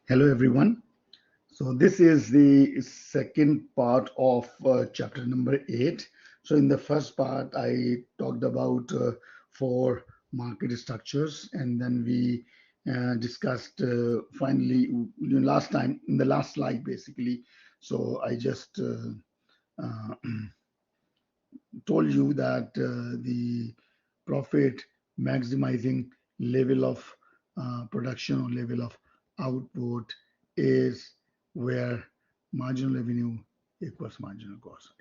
Hello, everyone. So this is the second part of chapter number 8. So in the first part, I talked about four market structures, and then we discussed finally last time in the last slide, basically. So I just uh, told you that the profit maximizing level of production or level of output is where marginal revenue equals marginal cost.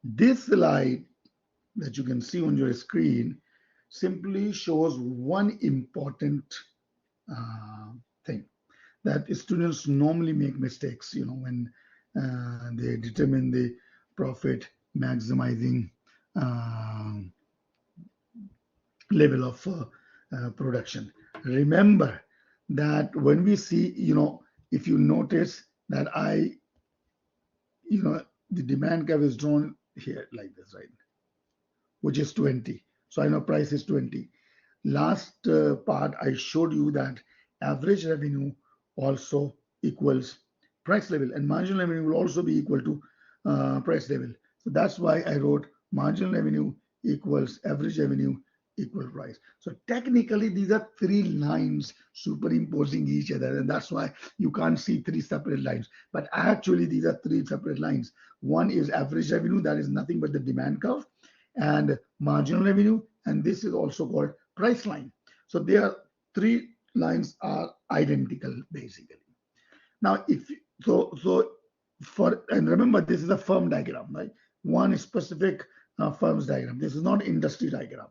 This slide that you can see on your screen simply shows one important uh, thing that students normally make mistakes, when they determine the profit maximizing uh, level of production. Remember that when we see, if you notice that the demand curve is drawn here like this, right? Which is 20. So I know price is 20. Last part, I showed you that average revenue also equals price level, and marginal revenue will also be equal to price level. So that's why I wrote marginal revenue equals average revenue equal price. So technically, these are three lines superimposing each other, and that's why you can't see three separate lines. But actually, these are three separate lines. One is average revenue, that is nothing but the demand curve, and marginal revenue, and this is also called price line. So their three lines are identical basically. Now, if so for, and remember, this is a firm diagram, right? One specific firm's diagram. This is not industry diagram.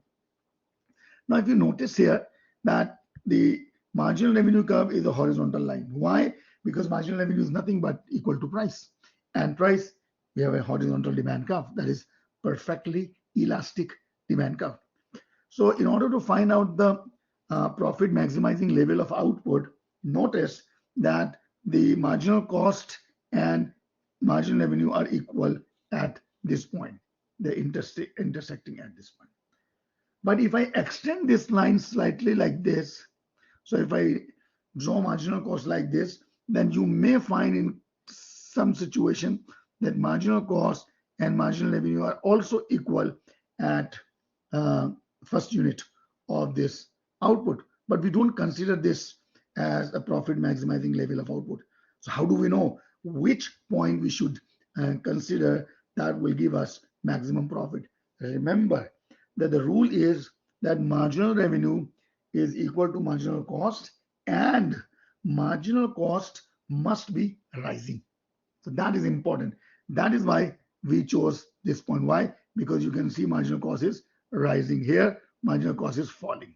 Now, if you notice here that the marginal revenue curve is a horizontal line. Why? Because marginal revenue is nothing but equal to price. And price, we have a horizontal demand curve that is perfectly elastic demand curve. So in order to find out the profit maximizing level of output, notice that the marginal cost and marginal revenue are equal at this point. They're intersecting at this point. But if I extend this line slightly like this, so if I draw marginal cost like this, then you may find in some situation that marginal cost and marginal revenue are also equal at uh, first unit of this output. But we don't consider this as a profit maximizing level of output. So how do we know which point we should consider that will give us maximum profit? Remember that the rule is that marginal revenue is equal to marginal cost, and marginal cost must be rising. So that is important. That is why we chose this point. Why? Because you can see marginal cost is rising here, marginal cost is falling.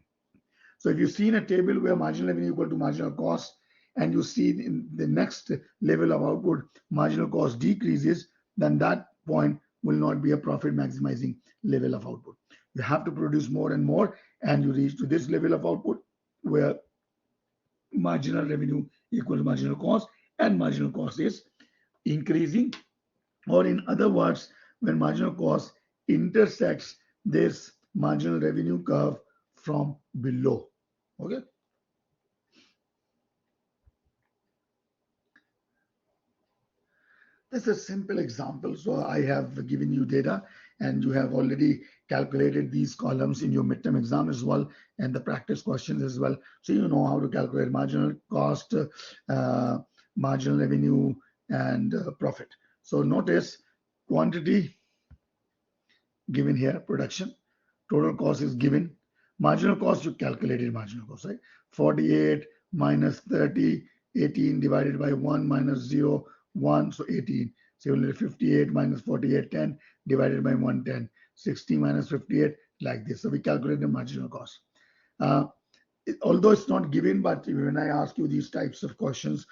So if you see in a table where marginal revenue equal to marginal cost, and you see in the next level of output, marginal cost decreases, then that point will not be a profit maximizing level of output. You have to produce more and more, and you reach to this level of output where marginal revenue equals marginal cost, and marginal cost is increasing, or in other words, when marginal cost intersects this marginal revenue curve from below. Okay. This is a simple example. So I have given you data, and you have already calculated these columns in your midterm exam as well, and the practice questions as well. So you know how to calculate marginal cost, marginal revenue, and profit. So notice quantity given here, production, total cost is given, marginal cost, you calculated marginal cost, right? 48 minus 30, 18 divided by 1 minus 0, 1, so 18. Similarly, 58 minus 48, 10 divided by 110, 60 minus 58, like this. So we calculate the marginal cost. Uh, Although it's not given, but when I ask you these types of questions,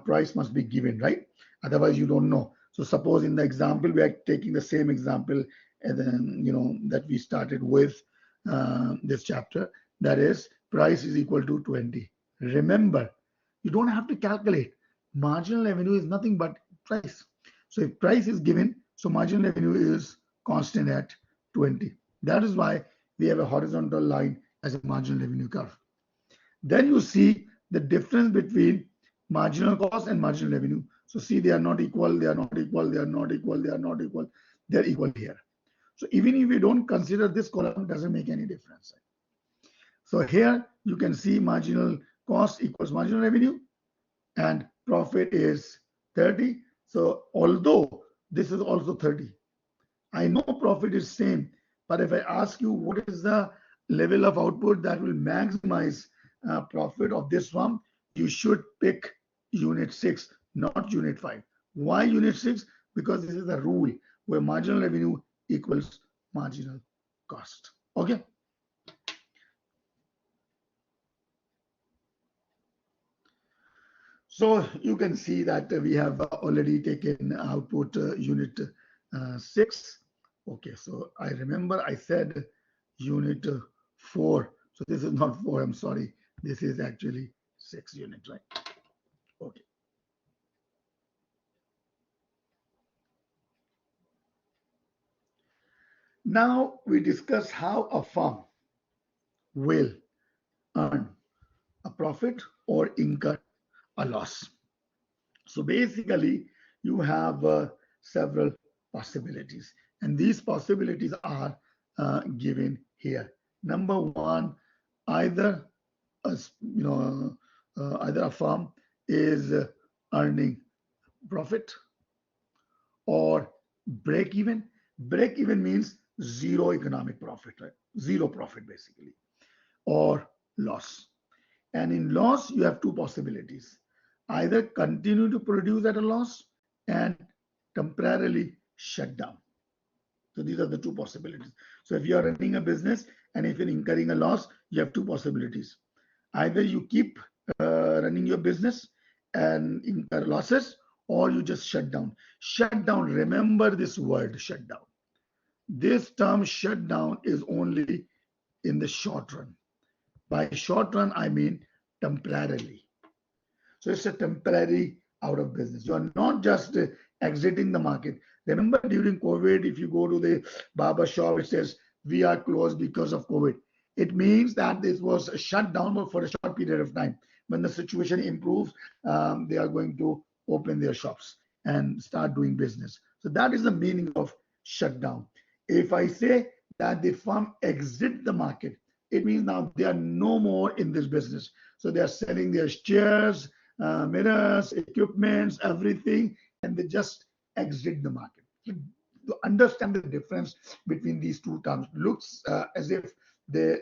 price must be given, right? Otherwise, you don't know. So suppose in the example, we are taking the same example, and then, that we started with this chapter, that is price is equal to 20. Remember, you don't have to calculate. Marginal revenue is nothing but price. So if price is given, so marginal revenue is constant at 20. That is why we have a horizontal line as a marginal revenue curve. Then you see the difference between marginal cost and marginal revenue. So see, they are not equal, they are not equal, they are not equal, they are not equal, they're equal here. So even if we don't consider this column, doesn't make any difference. So here you can see marginal cost equals marginal revenue and profit is 30. So although this is also 30, I know profit is same, but if I ask you what is the level of output that will maximize profit of this firm, you should pick unit 6, not unit 5. Why unit 6? Because this is the rule where marginal revenue equals marginal cost. Okay. So you can see that we have already taken output unit 6. Okay, so I remember I said unit 4. So this is not 4, I'm sorry. This is actually 6 units, right? Okay. Now we discuss how a firm will earn a profit or incur a loss. So basically, you have several possibilities, and these possibilities are given here. Number one, either either a firm is earning profit or break even. Break even means zero economic profit, right? Zero profit basically, or loss. And in loss, you have two possibilities: either continue to produce at a loss and temporarily shut down. So these are the two possibilities. So if you are running a business and if you're incurring a loss, you have two possibilities. Either you keep running your business and incur losses, or you just shut down. Shut down, remember this word, shut down. This term shut down is only in the short run. By short run, I mean temporarily. So it's a temporary out of business. You are not just exiting the market. Remember during COVID, if you go to the barber shop, it says we are closed because of COVID. It means that this was shut down for a short period of time. When the situation improves, they are going to open their shops and start doing business. So that is the meaning of shutdown. If I say that the firm exit the market, it means now they are no more in this business. So they are selling their chairs, mirrors, equipments, everything, and they just exit the market. So to understand the difference between these two terms, looks as if they,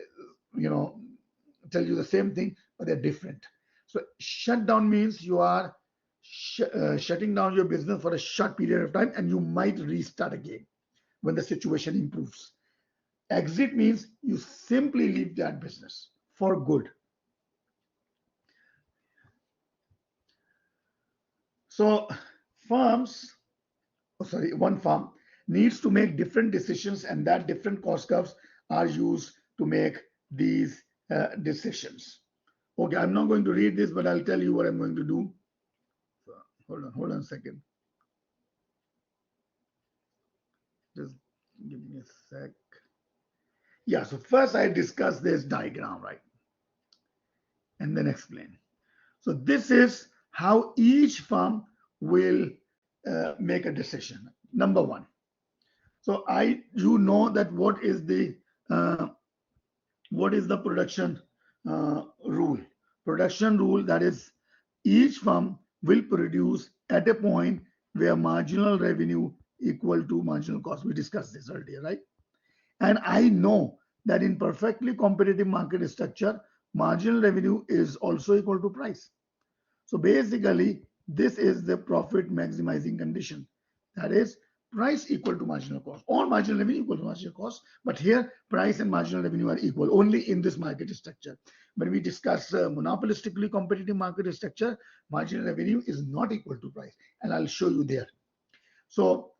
tell you the same thing, but they're different. So shutdown means you are shutting down your business for a short period of time, and you might restart again when the situation improves. Exit means you simply leave that business for good. So one firm needs to make different decisions, and that different cost curves are used to make these decisions. Okay, I'm not going to read this, but I'll tell you what I'm going to do. So, hold on a second. Just give me a sec. Yeah, so first I discuss this diagram, right? And then explain. So this is how each firm will make a decision. Number one. So you know that what is the production rule? Production rule, that is, each firm will produce at a point where marginal revenue equal to marginal cost. We discussed this earlier, right? And I know that in perfectly competitive market structure, marginal revenue is also equal to price. So basically, this is the profit maximizing condition. That is, price equal to marginal cost, or marginal revenue equal to marginal cost. But here, price and marginal revenue are equal only in this market structure. When we discuss monopolistically competitive market structure, marginal revenue is not equal to price, and I'll show you there. So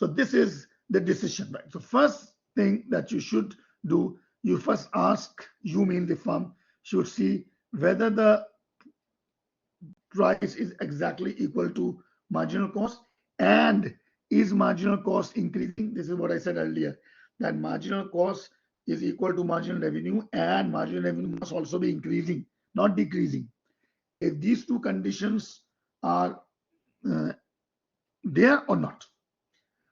this is the decision, right? So first thing that you should do, you first ask, you mean the firm, should see whether the price is exactly equal to marginal cost, and is marginal cost increasing. This is what I said earlier, that marginal cost is equal to marginal revenue, and marginal revenue must also be increasing, not decreasing. If these two conditions are there or not.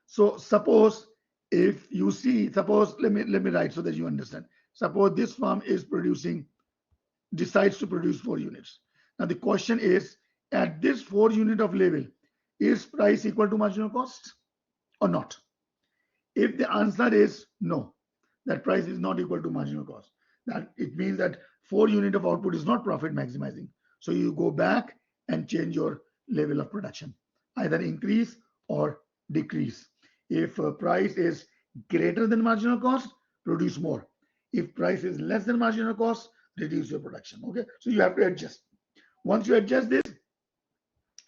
So suppose if you see, suppose let me write so that you understand. Suppose this firm is decides to produce 4 units. Now the question is, at this 4 unit of level, is price equal to marginal cost or not? If the answer is no, that price is not equal to marginal cost, that it means that 4 unit of output is not profit maximizing. So you go back and change your level of production, either increase or decrease. If price is greater than marginal cost, produce more. If price is less than marginal cost, reduce your production. Okay, so you have to adjust. Once you adjust this,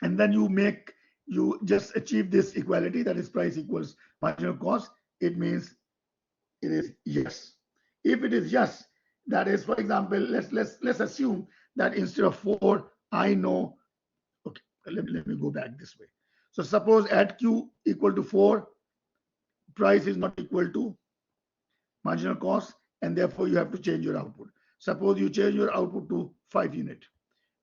and then you just achieve this equality, that is price equals marginal cost, it means it is yes. If it is yes, that is, for example, let's assume that instead of 4, I know, okay, let me go back this way. So suppose at Q equal to 4, price is not equal to marginal cost, and therefore you have to change your output. Suppose you change your output to 5 unit.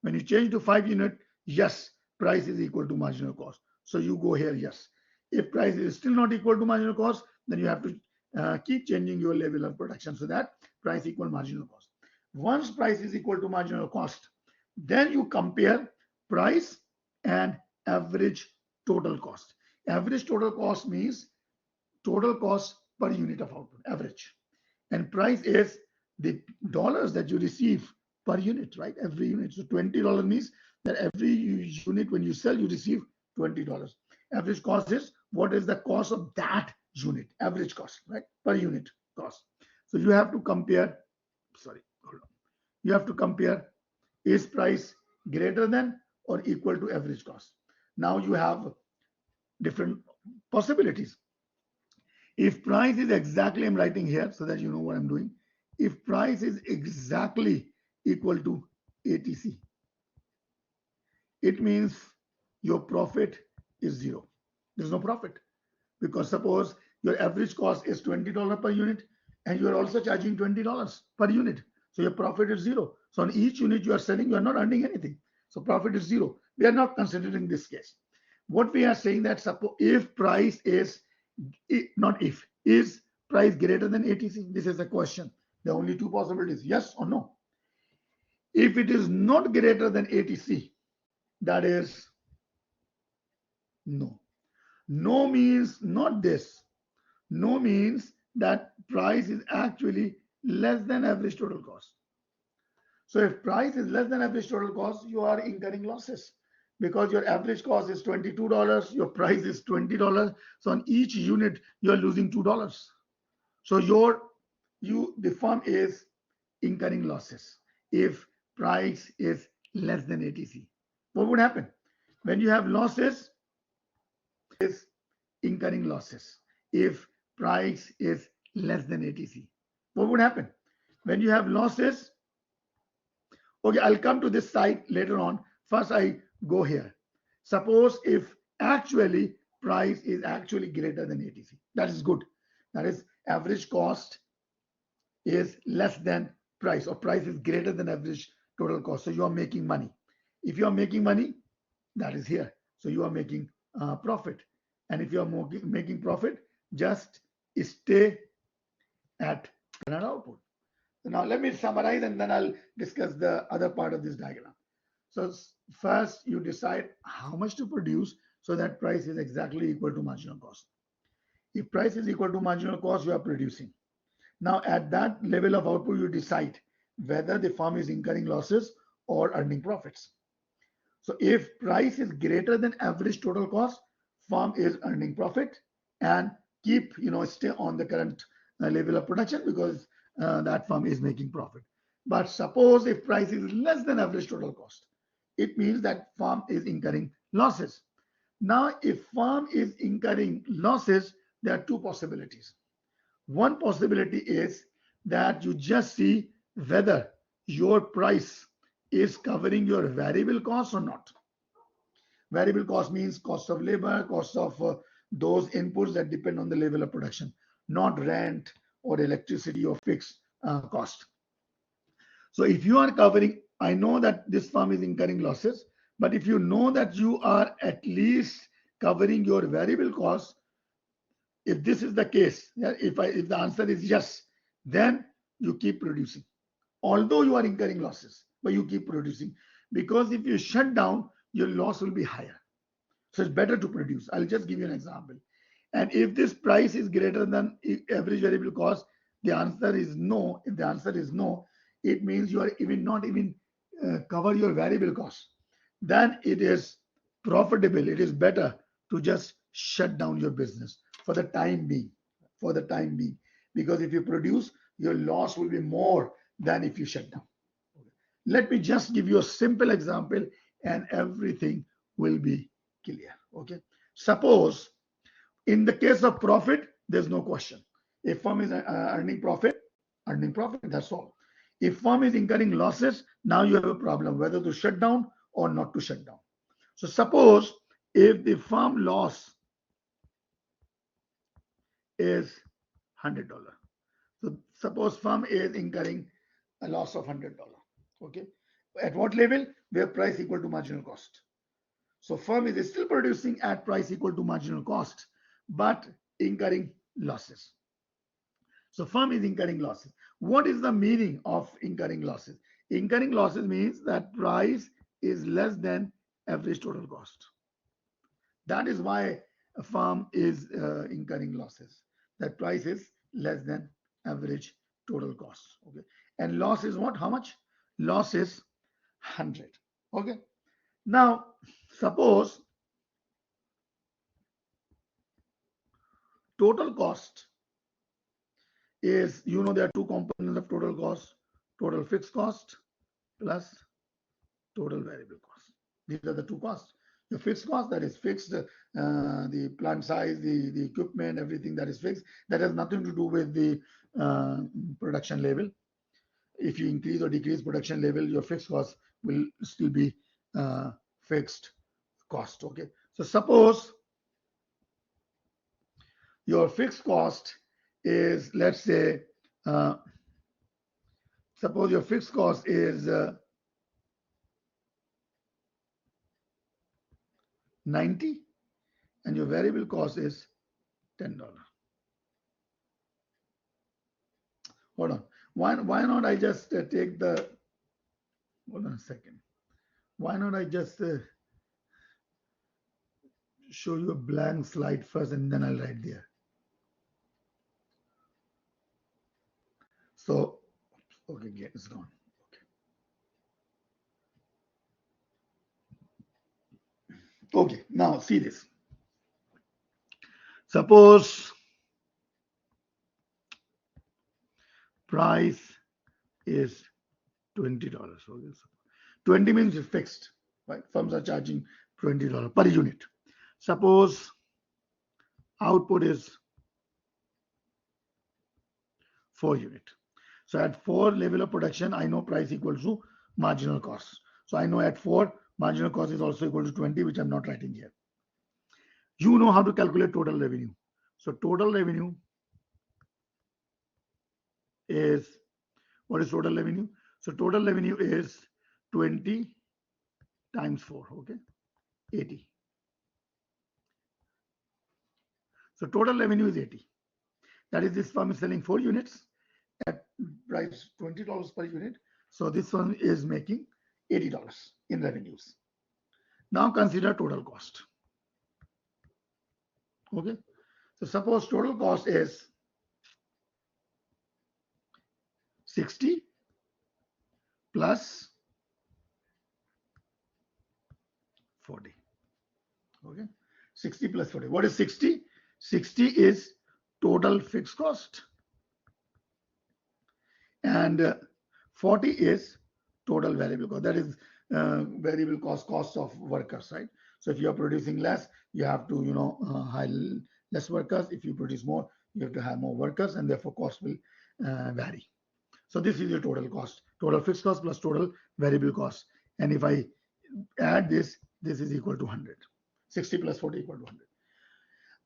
When you change to 5 unit, yes, price is equal to marginal cost. So you go here, yes. If price is still not equal to marginal cost, then you have to keep changing your level of production so that price equal marginal cost. Once price is equal to marginal cost, then you compare price and average total cost. Average total cost means total cost per unit of output, average. And price is the dollars that you receive per unit, right? Every unit. So $20 means that every unit when you sell, you receive $20. Average cost is what is the cost of that unit, average cost, right? Per unit cost. So you have to compare, sorry, hold on. You have to compare, is price greater than or equal to average cost? Now you have different possibilities. If price is exactly, I'm writing here so that you know what I'm doing. If price is exactly equal to ATC, it means your profit is 0. There's no profit, because suppose your average cost is $20 per unit and you are also charging $20 per unit. So your profit is 0. So on each unit you are selling, you are not earning anything. So profit is 0. We are not considering this case. What we are saying that suppose if price is, not if, is price greater than ATC? This is a question. The only two possibilities, yes or no. If it is not greater than ATC, that is no. No means not this. No means that price is actually less than average total cost. So if price is less than average total cost, you are incurring losses because your average cost is $22, your price is $20. So on each unit, you are losing $2. So the firm is incurring losses if price is less than ATC. What would happen? When you have losses, is incurring losses if price is less than ATC. What would happen? When you have losses, okay, I'll come to this side later on. First, I go here. Suppose if actually price is actually greater than ATC, that is good. That is average cost is less than price, or price is greater than average total cost. So you are making money. If you are making money, that is here. So you are making profit. And if you are making profit, just stay at current output. So now let me summarize and then I'll discuss the other part of this diagram. So first you decide how much to produce so that price is exactly equal to marginal cost. If price is equal to marginal cost, you are producing. Now at that level of output, you decide whether the firm is incurring losses or earning profits. So if price is greater than average total cost, firm is earning profit and stay on the current level of production because that firm is making profit. But suppose if price is less than average total cost, it means that firm is incurring losses. Now, if firm is incurring losses, there are two possibilities. One possibility is that you just see whether your price is covering your variable costs or not. Variable cost means cost of labor, cost of those inputs that depend on the level of production, not rent or electricity or fixed cost. So if you are covering, I know that this firm is incurring losses, but if you know that you are at least covering your variable costs, if this is the case, if the answer is yes, then you keep producing. Although you are incurring losses, but you keep producing, because if you shut down, your loss will be higher. So it's better to produce. I'll just give you an example. And if this price is greater than average variable cost, the answer is no. If the answer is no, it means you are not even cover your variable cost. Then it is profitable. It is better to just shut down your business for the time being. For the time being, because if you produce, your loss will be more than if you shut down. Let me just give you a simple example, and everything will be clear. Okay. Suppose in the case of profit, there's no question. If firm is earning profit, that's all. If firm is incurring losses, now you have a problem whether to shut down or not to shut down. So suppose if the firm loss is $100. So suppose firm is incurring a loss of $100. Okay. At what level? Where price equal to marginal cost. So firm is still producing at price equal to marginal cost, but incurring losses. So firm is incurring losses. What is the meaning of incurring losses? Incurring losses means that price is less than average total cost. That is why a firm is incurring losses. That price is less than average total cost. Okay. And loss is what? How much? Loss is 100. Okay. Now, suppose total cost is, there are two components of total cost: total fixed cost plus total variable cost. These are the two costs. The fixed cost, that is fixed, the plant size, the equipment, everything that is fixed, that has nothing to do with the production level. If you increase or decrease production level, your fixed cost will still be fixed cost. Okay. So suppose your fixed cost is, let's say, suppose your fixed cost is 90 and your variable cost is $10. Hold on. Why not I just take the, hold on a second. Why not I just show you a blank slide first and then I'll write there. So, okay, it's gone. Okay, now see this. Suppose price is $20. Okay. 20 means it's fixed, right? Firms are charging $20 per unit. Suppose output is 4 unit. So at 4 level of production, I know price equals to marginal cost. So I know at 4, marginal cost is also equal to 20, which I'm not writing here. You know how to calculate total revenue. So total revenue is, what is total revenue? So total revenue is 20 times 4, okay, 80. So total revenue is 80. That is, this firm is selling 4 units at price $20 per unit. So this one is making $80 in revenues. Now consider total cost. Okay. So suppose total cost is 60 plus 40. Okay. 60 plus 40. What is 60? 60 is total fixed cost. And 40 is total variable cost. That is variable cost of workers, right? So if you are producing less, you have to, hire less workers. If you produce more, you have to have more workers, and therefore cost will vary. So this is your total cost, total fixed cost plus total variable cost. And if I add this, this is equal to 100. 60 plus 40 equal to 100.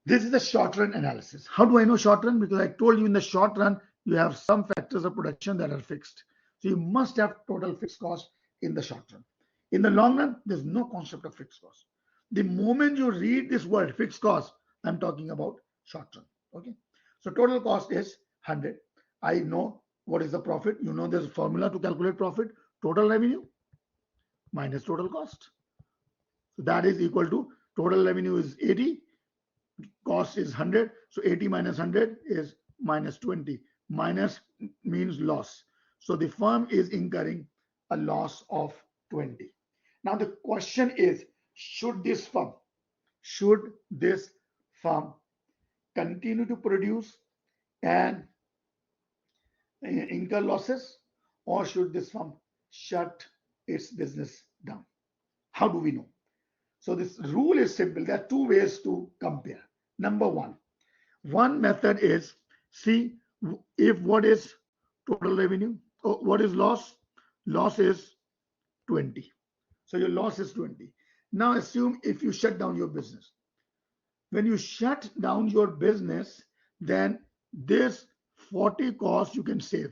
This is the short run analysis. How do I know short run? Because I told you in the short run, you have some factors of production that are fixed. So you must have total fixed cost in the short run. In the long run, there's no concept of fixed cost. The moment you read this word fixed cost, I'm talking about short run. Okay. So total cost is 100. I know what is the profit. You know there's a formula to calculate profit. Total revenue minus total cost. So that is equal to total revenue is 80, cost is 100. So 80 minus 100 is minus 20. Minus means loss. So the firm is incurring a loss of 20. Now the question is, should this firm continue to produce and incur losses, or should this firm shut its business down? How do we know? So this rule is simple. There are two ways to compare. Number one method is see if what is total revenue or what is loss. Loss is 20. So your loss is 20. Now assume if you shut down your business. When you shut down your business, then this 40 cost you can save.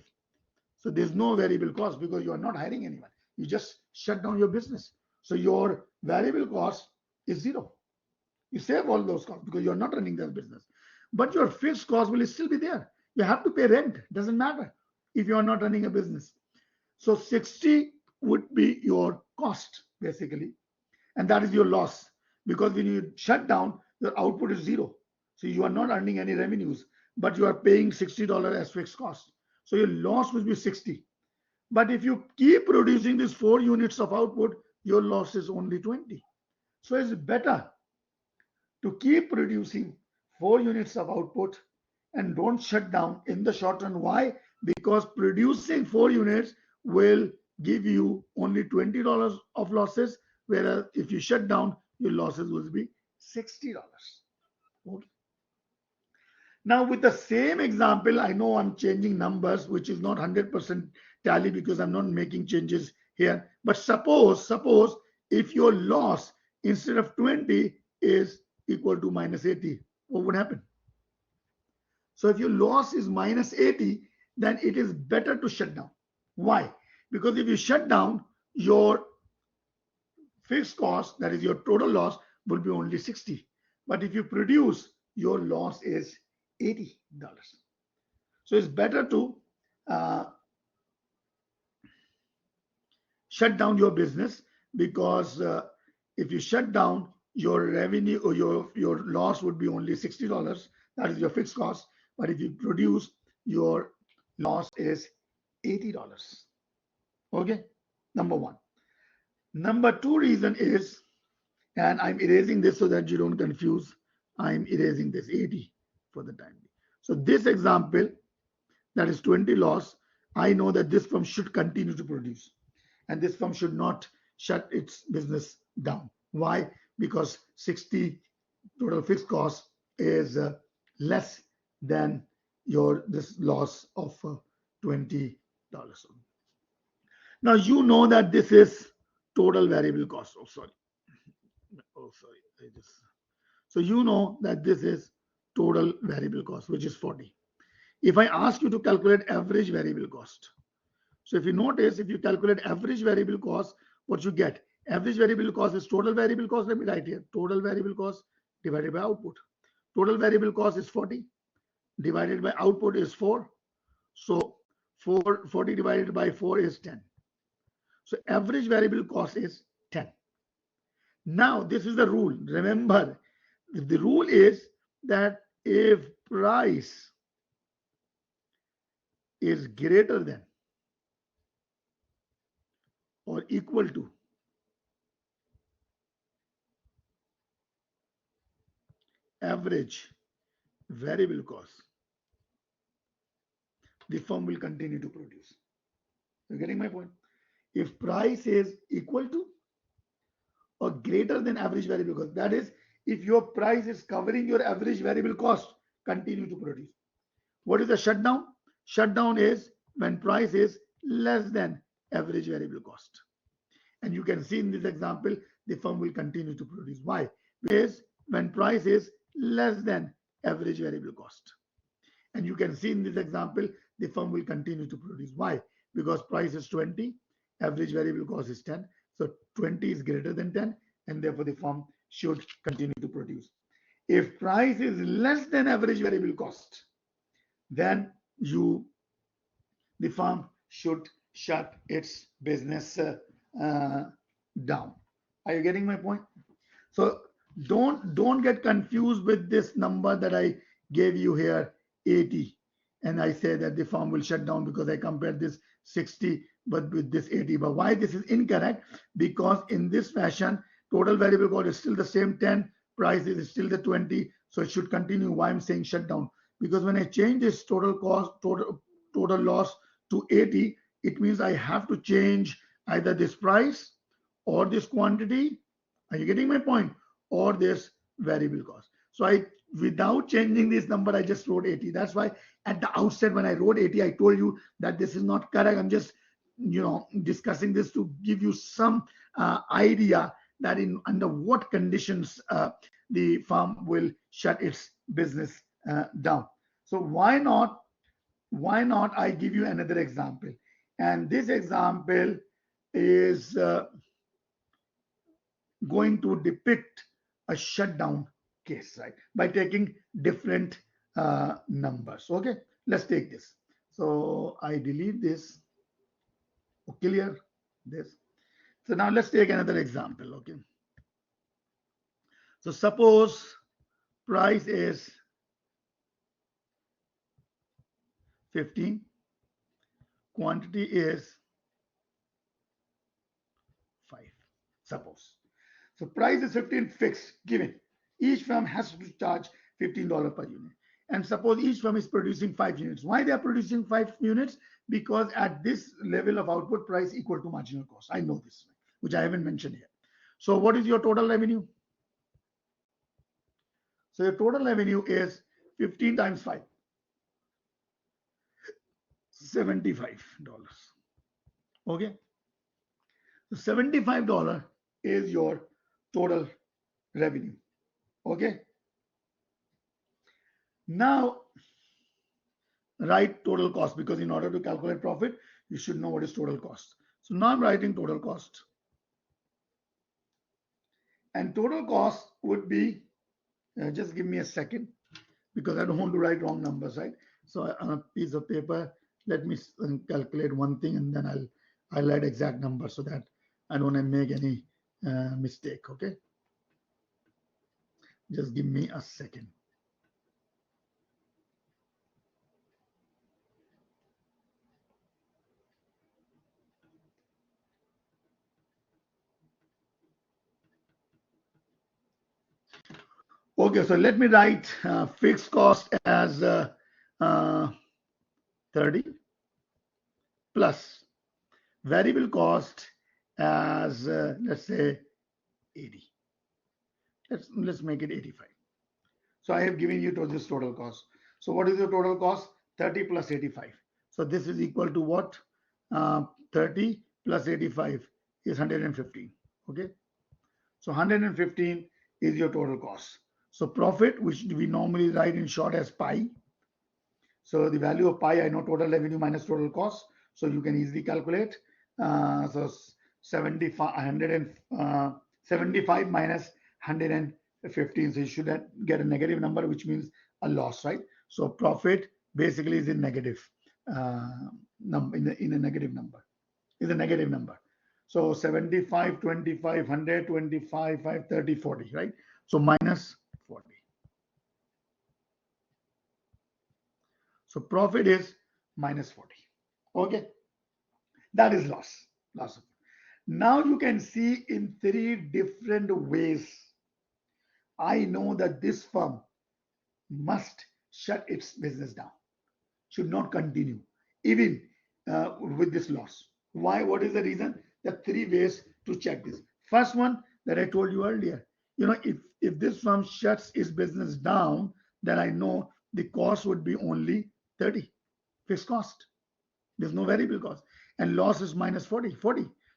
So there's no variable cost because you are not hiring anyone. You just shut down your business. So your variable cost is zero. You save all those costs because you're not running that business. But your fixed cost will still be there. You have to pay rent. Doesn't matter if you are not running a business. So 60 would be your cost basically. And that is your loss because when you shut down, your output is zero. So you are not earning any revenues, but you are paying $60 as fixed cost. So your loss will be 60. But if you keep producing these 4 units of output, your loss is only 20. So it's better to keep producing 4 units of output and don't shut down in the short run. Why? Because producing 4 units will give you only $20 of losses, whereas if you shut down, your losses will be $60. Okay. Now with the same example, I know I'm changing numbers, which is not 100% tally because I'm not making changes here. But suppose if your loss instead of 20 is equal to minus 80, what would happen? So if your loss is minus 80, then it is better to shut down. Why? Because if you shut down, your fixed cost, that is your total loss, will be only 60. But if you produce, your loss is $80. So it's better to shut down your business because if you shut down, your revenue or your loss would be only $60. That is your fixed cost. But if you produce, your loss is $80. Okay, number one. Number two reason is, and I'm erasing this so that you don't confuse, I'm erasing this 80 for the time being. So this example, that is 20 loss, I know that this firm should continue to produce and this firm should not shut its business down. Why? Because 60 total fixed cost is less than this loss of $20. Now you know that this is total variable cost. So you know that this is total variable cost, which is 40. If I ask you to calculate average variable cost, so if you notice, if you calculate average variable cost, what you get? Average variable cost is total variable cost. Let me write here. Total variable cost divided by output. Total variable cost is 40 divided by output is 4. So 40 divided by 4 is 10. So average variable cost is 10. Now this is the rule. Remember, the rule is that if price is greater than or equal to average variable cost, the firm will continue to produce. You're getting my point? If price is equal to or greater than average variable cost, that is, if your price is covering your average variable cost, continue to produce. What is a shutdown? Shutdown is when price is less than average variable cost. And you can see in this example, the firm will continue to produce. Why? Because when price is less than average variable cost. And you can see in this example, the firm will continue to produce. Why? Because price is 20, average variable cost is 10. So 20 is greater than 10, and therefore the firm should continue to produce. If price is less than average variable cost, then the firm should shut its business down. Are you getting my point? So don't get confused with this number that I gave you here, 80, and I say that the firm will shut down because I compared this 60 but with this 80. But why this is incorrect? Because in this fashion, total variable cost is still the same 10, price is still the 20, so it should continue. Why I'm saying shut down? Because when I change this total cost, total loss to 80, it means I have to change either this price or this quantity. Are you getting my point? Or this variable cost. So without changing this number, I just wrote 80. That's why at the outset, when I wrote 80, I told you that this is not correct. I'm just, discussing this to give you some idea that under what conditions the firm will shut its business down. So why not I give you another example? And this example is going to depict a shutdown case, right? By taking different numbers. Okay, let's take this. So I delete this. Clear this. So now let's take another example. Okay. So suppose price is 15, quantity is 5. Suppose. So price is 15 fixed, given. Each firm has to charge $15 per unit. And suppose each firm is producing 5 units. Why they are producing 5 units? Because at this level of output, price equal to marginal cost. I know this, which I haven't mentioned here. So what is your total revenue? So your total revenue is 15 times 5. $75. Okay. So $75 is your total revenue. Okay. Now write total cost, because in order to calculate profit, you should know what is total cost. So now I'm writing total cost. And total cost would be, just give me a second, because I don't want to write wrong numbers, right? So on a piece of paper, let me calculate one thing, and then I'll add exact numbers so that I don't make any mistake. Okay, just give me a second. Okay, so let me write fixed cost as 30 plus variable cost as let's say 80. Let's make it 85. So I have given you this total cost. So what is your total cost? 30 plus 85. So this is equal to what? 30 plus 85 is 115. Okay. So 115 is your total cost. So profit, which we normally write in short as pi. So the value of pi, I know total revenue minus total cost. So you can easily calculate. So 75 minus 115. So you should get a negative number, which means a loss, right? So profit basically is in negative number, in a negative number, is a negative number. So 75, 25, 100, 25, 5, 30, 40, right? So minus 40. So profit is minus 40. Okay. That is loss. Loss. Now you can see in 3 different ways. I know that this firm must shut its business down, should not continue, even with this loss. Why? What is the reason? There are 3 ways to check this. First one that I told you earlier, if this firm shuts its business down, then I know the cost would be only 30, fixed cost. There's no variable cost, and loss is minus 40.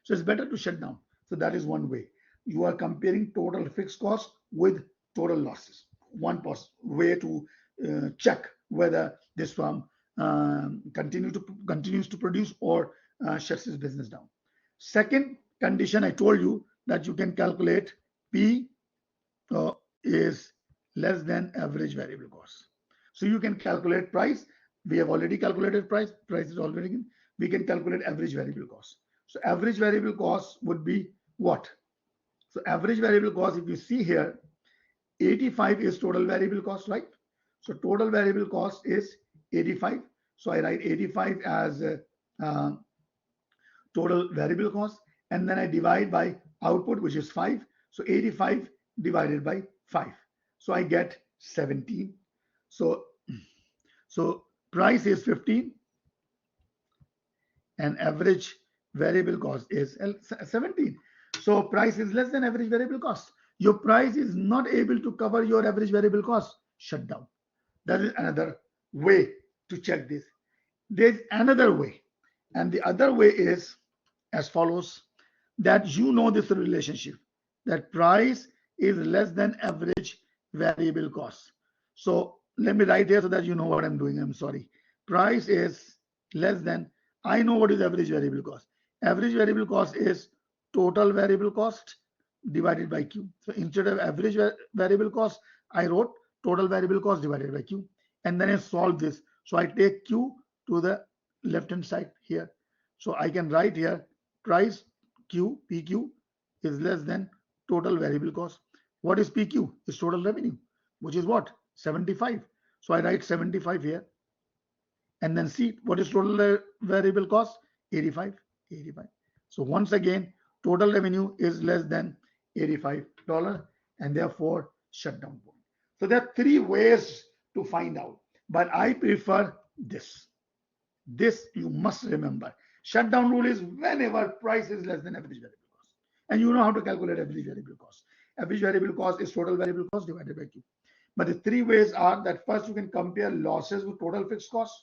So it's better to shut down. So that is one way. You are comparing total fixed cost with total losses. One way to check whether this firm continues to produce or shuts its business down. Second condition, I told you that you can calculate P is less than average variable cost. So you can calculate price. We have already calculated price. Price is already in. We can calculate average variable cost. So average variable cost would be what? So average variable cost, if you see here, 85 is total variable cost, right? So total variable cost is 85. So I write 85 as total variable cost, and then I divide by output, which is 5. So 85 divided by 5. So I get 17. So price is 15 and average variable cost is 17. So price is less than average variable cost. Your price is not able to cover your average variable cost. Shut down. That is another way to check this. There's another way, and the other way is as follows: that you know this relationship, that price is less than average variable cost. So let me write here so that you know what I'm doing. I'm sorry. Price is less than, I know what is average variable cost. Average variable cost is total variable cost divided by Q. So instead of average variable cost, I wrote total variable cost divided by Q. And then I solve this. So I take Q to the left hand side here. So I can write here price Q, PQ is less than total variable cost. What is PQ? Is total revenue, which is what? 75. So I write 75 here. And then see what is total variable cost? 85. 85. So once again, total revenue is less than $85 and therefore shutdown point. So there are three ways to find out, but I prefer this. This you must remember. Shutdown rule is whenever price is less than average variable cost. And you know how to calculate average variable cost. Average variable cost is total variable cost divided by Q. But the three ways are that first you can compare losses with total fixed cost,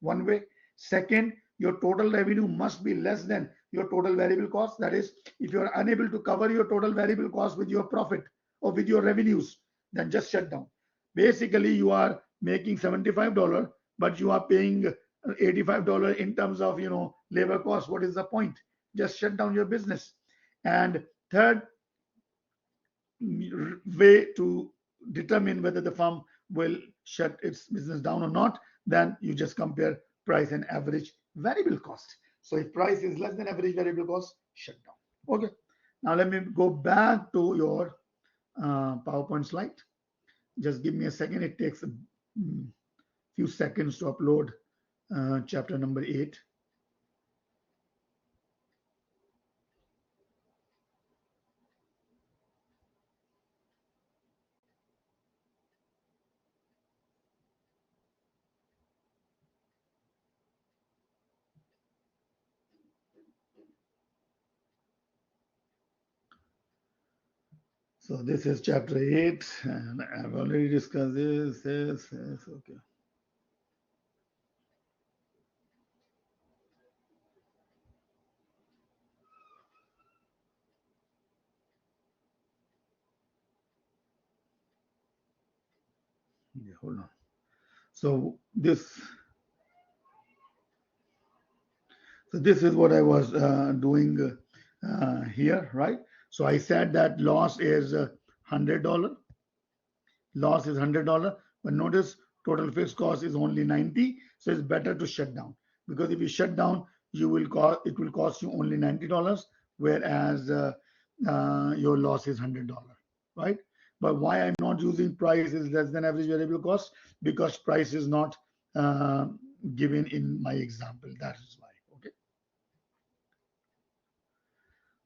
one way. Second, your total revenue must be less than your total variable cost. That is, if you are unable to cover your total variable cost with your profit or with your revenues, then just shut down. Basically, you are making $75, but you are paying $85 in terms of labor cost. What is the point? Just shut down your business. And third way to determine whether the firm will shut its business down or not, then you just compare price and average variable cost. So if price is less than average variable cost, shut down. Okay. Now let me go back to your PowerPoint slide. Just give me a second. It takes a few seconds to upload chapter number 8. So this is chapter 8, and I've already discussed this. Okay. Yeah, hold on. So this is what I was doing here, right? So I said that loss is $100. Loss is $100, but notice total fixed cost is only 90. So it's better to shut down, because if you shut down, it will cost you only $90, whereas your loss is $100, right? But why I'm not using price is less than average variable cost? Because price is not given in my example. That is why. Okay.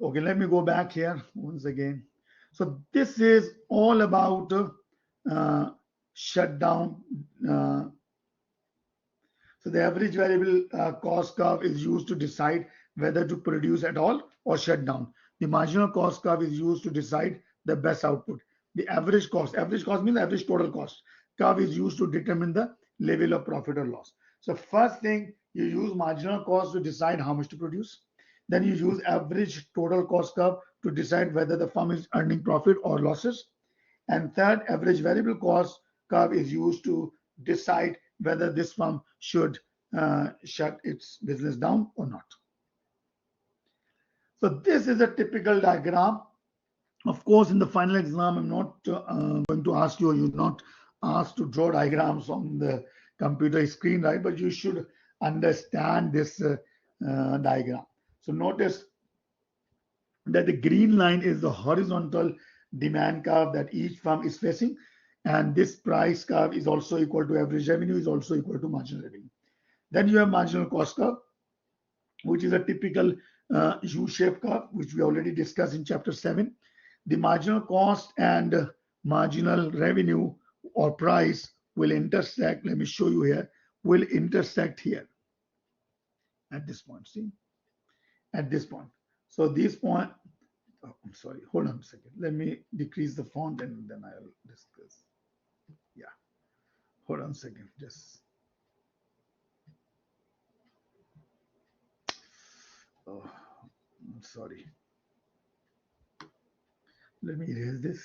Okay, let me go back here once again. So this is all about shutdown. So the average variable cost curve is used to decide whether to produce at all or shut down. The marginal cost curve is used to decide the best output. The average cost means average total cost curve is used to determine the level of profit or loss. So first thing, you use marginal cost to decide how much to produce. Then you use average total cost curve to decide whether the firm is earning profit or losses. And third, average variable cost curve is used to decide whether this firm should shut its business down or not. So this is a typical diagram. Of course, in the final exam, I'm not going to ask you, you're not asked to draw diagrams on the computer screen, right? But you should understand this diagram. So notice that the green line is the horizontal demand curve that each firm is facing. And this price curve is also equal to average revenue, is also equal to marginal revenue. Then you have marginal cost curve, which is a typical U-shaped curve, which we already discussed in chapter 7. The marginal cost and marginal revenue or price will intersect. Let me show you here. Will intersect here at this point. See, at this point. So this point. Oh, I'm sorry. Hold on a second. Let me decrease the font and then I'll discuss. Yeah. Hold on a second. Just. Oh, I'm sorry. Let me erase this.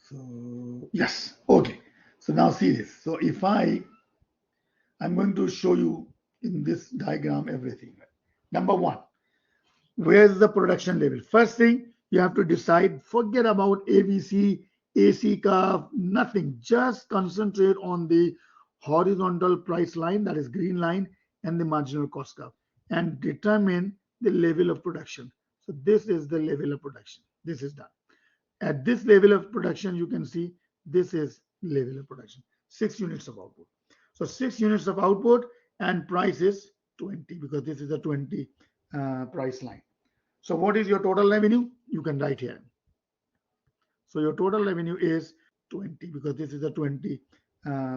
So yes, okay. So now see this. So if I'm going to show you in this diagram everything. Number one, where's the production level? First thing you have to decide, forget about ABC, AC curve, nothing. Just concentrate on the horizontal price line, that is green line, and the marginal cost curve, and determine the level of production. So this is the level of production. This is done. At this level of production, you can see this is level of production, 6 units of output. So 6 units of output and price is 20 because this is a 20 price line. So what is your total revenue? You can write here. So your total revenue is 20 because this is a 20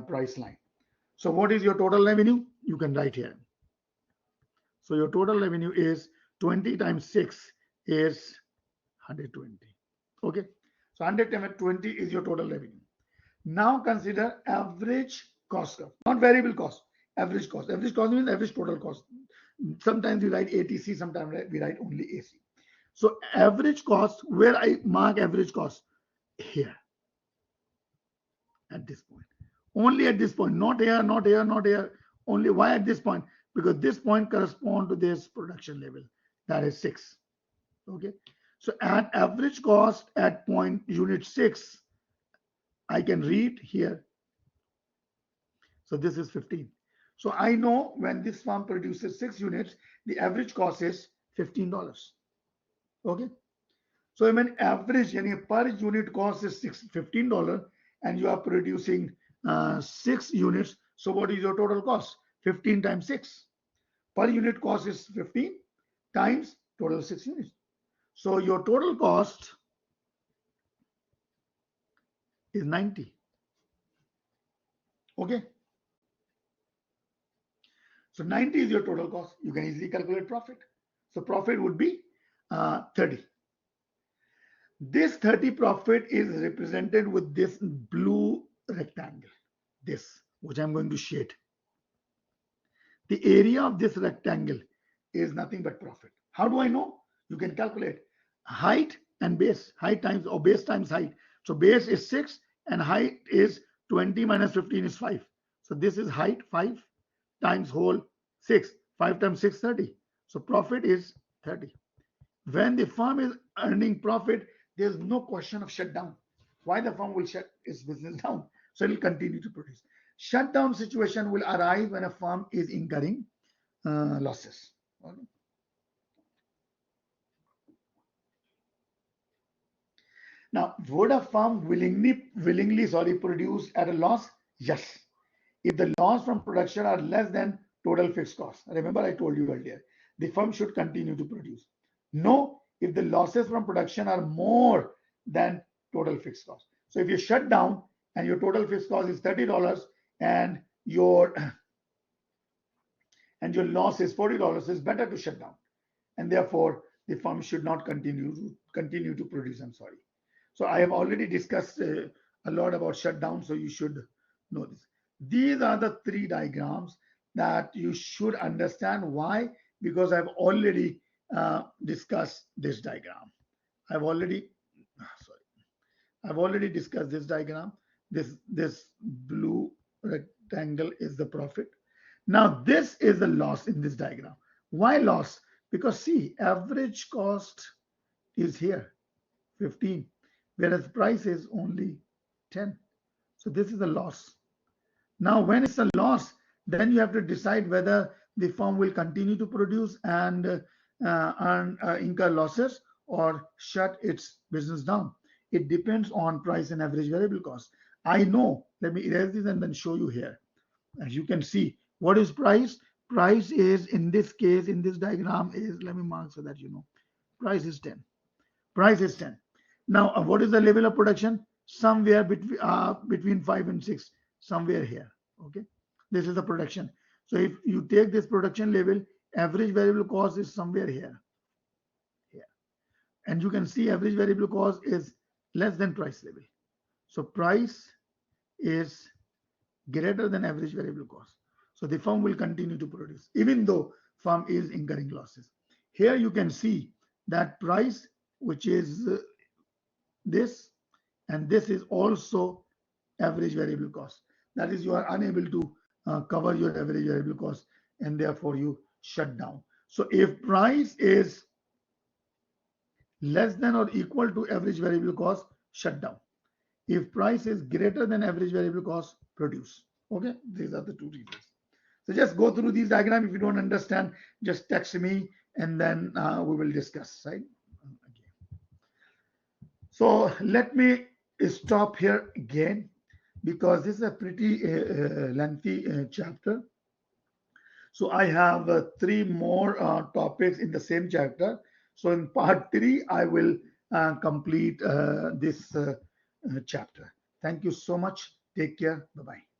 price line. So what is your total revenue? You can write here. So your total revenue is 20 times 6 is 120. Okay. So 120 is your total revenue. Now consider average cost curve, not variable cost, average cost. Average cost means average total cost. Sometimes we write ATC, sometimes we write only AC. So average cost, where I mark average cost? Here. At this point. Only at this point, not here, not here, not here. Only why at this point? Because this point corresponds to this production level. That is 6. Okay. So at average cost at point unit 6, I can read here. So this is 15. So I know when this firm produces 6 units, the average cost is $15. Okay. So when average, per unit cost is $15 and you are producing 6 units. So what is your total cost? 15 times 6. Per unit cost is 15 times total 6 units. So your total cost is 90. Okay. So 90 is your total cost. You can easily calculate profit. So profit would be 30. This 30 profit is represented with this blue rectangle, this, which I'm going to shade. The area of this rectangle is nothing but profit. How do I know? You can calculate height and base, height times or base times height. So base is 6 and height is 20 minus 15 is 5. So this is height 5 times whole 6. 5 times 6, 30. So profit is 30. When the firm is earning profit, there's no question of shutdown. Why the firm will shut its business down? So it will continue to produce. Shutdown situation will arise when a firm is incurring losses. Okay. Now, would a firm willingly produce at a loss? Yes. If the loss from production are less than total fixed costs. Remember I told you earlier, the firm should continue to produce. No, if the losses from production are more than total fixed cost. So if you shut down and your total fixed cost is $30 and your loss is $40, it's better to shut down. And therefore, the firm should not continue to produce. I'm sorry. So I have already discussed a lot about shutdown, so you should know this. These are the 3 diagrams that you should understand. Why? Because I've already discussed this diagram. I've already I've already discussed this diagram. This blue rectangle is the profit. Now this is the loss in this diagram. Why loss? Because see, average cost is here 15, whereas price is only 10. So this is a loss. Now, when it's a loss, then you have to decide whether the firm will continue to produce and incur losses or shut its business down. It depends on price and average variable cost. I know, let me erase this and then show you here. As you can see, what is price? Price is, in this case, in this diagram is, let me mark so that you know, price is 10. Price is 10. Now, what is the level of production? Somewhere between 5 and 6, somewhere here. Okay, this is the production. So if you take this production level, average variable cost is somewhere here. And you can see average variable cost is less than price level. So price is greater than average variable cost. So the firm will continue to produce, even though firm is incurring losses. Here you can see that price, which is this, and this is also average variable cost. That is, you are unable to cover your average variable cost, and therefore you shut down. So if price is less than or equal to average variable cost, shut down. If price is greater than average variable cost, produce. Okay, these are the two reasons. So just go through these diagrams. If you don't understand, just text me and then we will discuss, right? Okay. So let me stop here again because this is a pretty lengthy chapter. So I have 3 more topics in the same chapter. So in part 3, I will complete this chapter. Thank you so much. Take care. Bye-bye.